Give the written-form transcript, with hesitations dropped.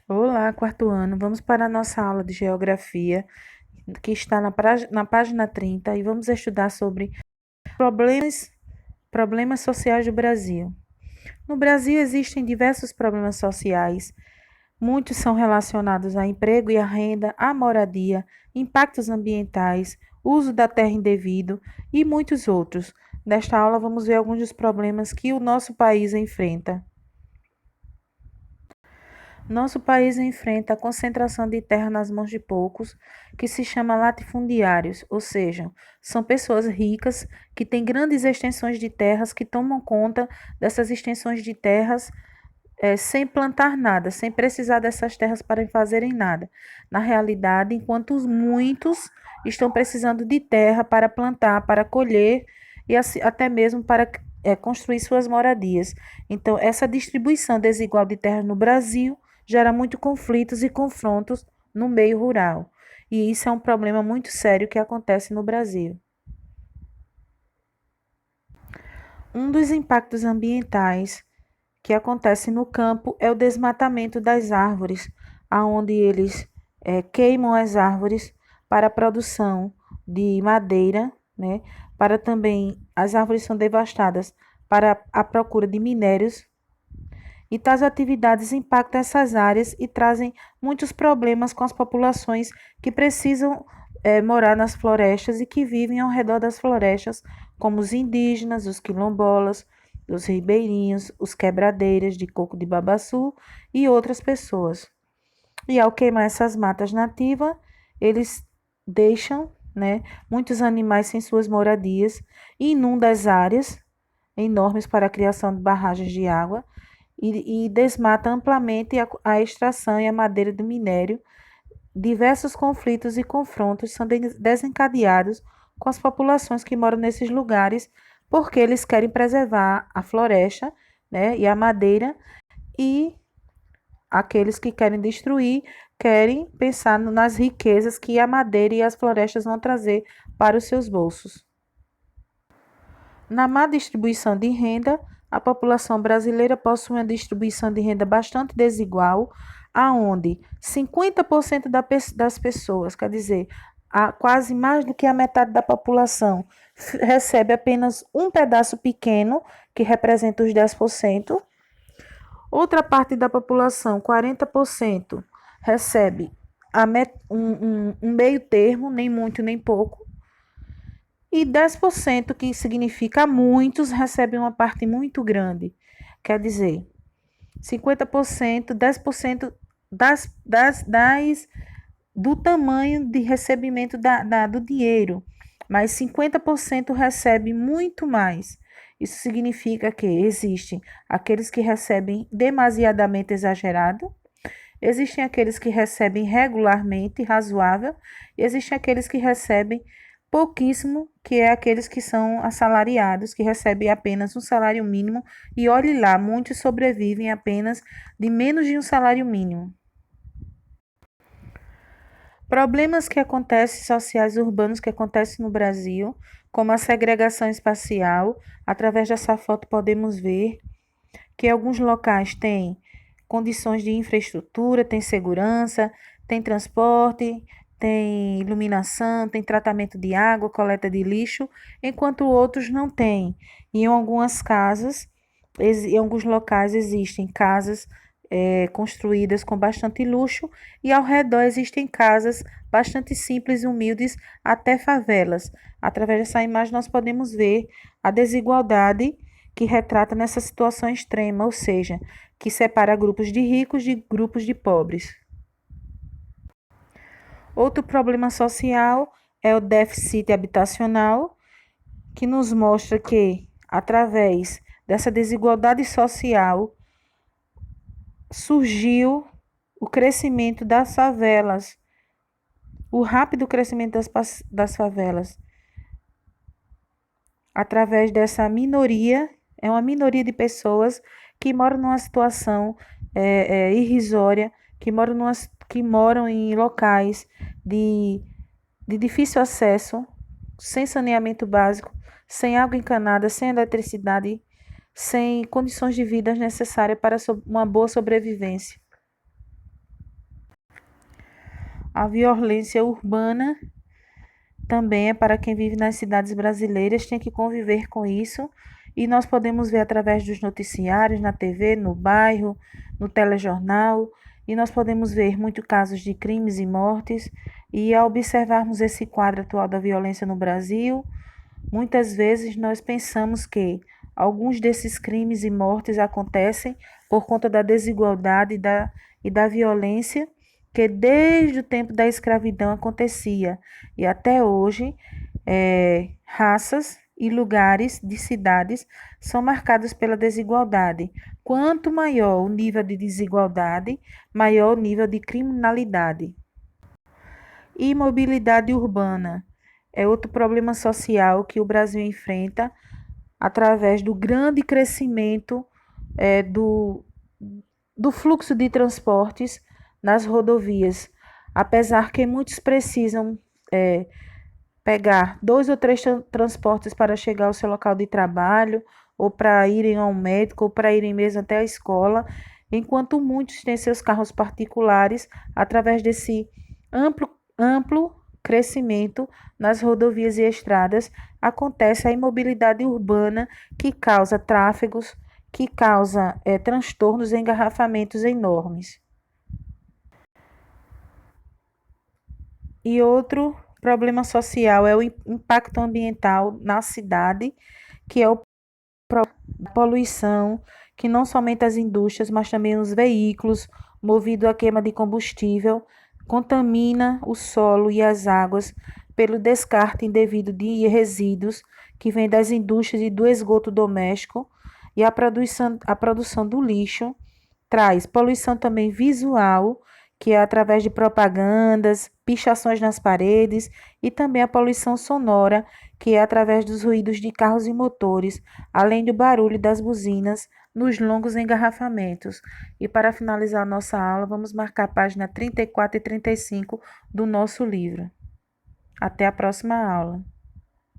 Olá, quarto ano. Vamos para a nossa aula de geografia, que está na página 30, e vamos estudar sobre problemas, problemas sociais do Brasil. No Brasil existem diversos problemas sociais. Muitos são relacionados a emprego e a renda, a moradia, impactos ambientais, uso da terra indevido e muitos outros. Nesta aula, vamos ver alguns dos problemas que o nosso país enfrenta. Nosso país enfrenta a concentração de terra nas mãos de poucos, que se chama latifundiários, ou seja, são pessoas ricas que têm grandes extensões de terras que tomam conta dessas extensões de terras sem plantar nada, sem precisar dessas terras para fazerem nada. Na realidade, enquanto os muitos estão precisando de terra para plantar, para colher e até mesmo para construir suas moradias. Então, essa distribuição desigual de terras no Brasil gera muito conflitos e confrontos no meio rural. E isso é um problema muito sério que acontece no Brasil. Um dos impactos ambientais que acontece no campo é o desmatamento das árvores, aonde eles queimam as árvores para a produção de madeira, né? Para também as árvores são devastadas para a procura de minérios e tais atividades impactam essas áreas e trazem muitos problemas com as populações que precisam morar nas florestas e que vivem ao redor das florestas, como os indígenas, os quilombolas, os ribeirinhos, os quebradeiras de coco de babaçu e outras pessoas. E ao queimar essas matas nativas, eles deixam, né, muitos animais sem suas moradias e inundam as áreas enormes para a criação de barragens de água e desmata amplamente a extração e a madeira do minério. Diversos conflitos e confrontos são desencadeados com as populações que moram nesses lugares, porque eles querem preservar a floresta, né, e a madeira, e aqueles que querem destruir querem pensar nas riquezas que a madeira e as florestas vão trazer para os seus bolsos. Na má distribuição de renda, a população brasileira possui uma distribuição de renda bastante desigual, aonde 50% das pessoas, quer dizer, quase mais do que a metade da população, recebe apenas um pedaço pequeno, que representa os 10%. Outra parte da população, 40%, recebe um meio termo, nem muito nem pouco, e 10%, que significa muitos, recebem uma parte muito grande. Quer dizer, 50%, 10% do tamanho de recebimento do dinheiro, mas 50% recebe muito mais. Isso significa que existem aqueles que recebem demasiadamente exagerado, existem aqueles que recebem regularmente, razoável, e existem aqueles que recebem pouquíssimo, que é aqueles que são assalariados, que recebem apenas um salário mínimo, e olhe lá, muitos sobrevivem apenas de menos de um salário mínimo. Problemas que acontecem sociais urbanos que acontecem no Brasil, como a segregação espacial. Através dessa foto podemos ver que alguns locais têm condições de infraestrutura, tem segurança, tem transporte, tem iluminação, tem tratamento de água, coleta de lixo, enquanto outros não têm. E em algumas casas, em alguns locais existem casas construídas com bastante luxo e ao redor existem casas bastante simples e humildes, até favelas. Através dessa imagem nós podemos ver a desigualdade que retrata nessa situação extrema, ou seja, que separa grupos de ricos de grupos de pobres. Outro problema social é o déficit habitacional, que nos mostra que, através dessa desigualdade social, surgiu o crescimento das favelas, o rápido crescimento das favelas, através dessa minoria, é uma minoria de pessoas que moram numa situação irrisória, que moram em locais de, de difícil acesso, sem saneamento básico, sem água encanada, sem eletricidade, sem condições de vida necessárias para uma boa sobrevivência. A violência urbana também é para quem vive nas cidades brasileiras, tem que conviver com isso. E nós podemos ver através dos noticiários, na TV, no bairro, no telejornal, e nós podemos ver muitos casos de crimes e mortes. E ao observarmos esse quadro atual da violência no Brasil, muitas vezes nós pensamos que alguns desses crimes e mortes acontecem por conta da desigualdade e da violência que desde o tempo da escravidão acontecia. E até hoje, raças e lugares de cidades são marcados pela desigualdade. Quanto maior o nível de desigualdade, maior o nível de criminalidade. E mobilidade urbana é outro problema social que o Brasil enfrenta através do grande crescimento do fluxo de transportes nas rodovias. Apesar que muitos precisam pegar 2 ou 3 transportes para chegar ao seu local de trabalho, ou para irem ao médico, ou para irem mesmo até a escola, enquanto muitos têm seus carros particulares, através desse amplo crescimento nas rodovias e estradas, acontece a imobilidade urbana que causa tráfegos, que causa transtornos e engarrafamentos enormes. E outro problema social é o impacto ambiental na cidade, que é o da poluição, que não somente as indústrias, mas também os veículos, movido à queima de combustível, contamina o solo e as águas pelo descarte indevido de resíduos que vem das indústrias e do esgoto doméstico, e a produção do lixo traz poluição também visual, que é através de propagandas, pichações nas paredes, e também a poluição sonora, que é através dos ruídos de carros e motores, além do barulho das buzinas nos longos engarrafamentos. E para finalizar a nossa aula, vamos marcar a página 34 e 35 do nosso livro. Até a próxima aula.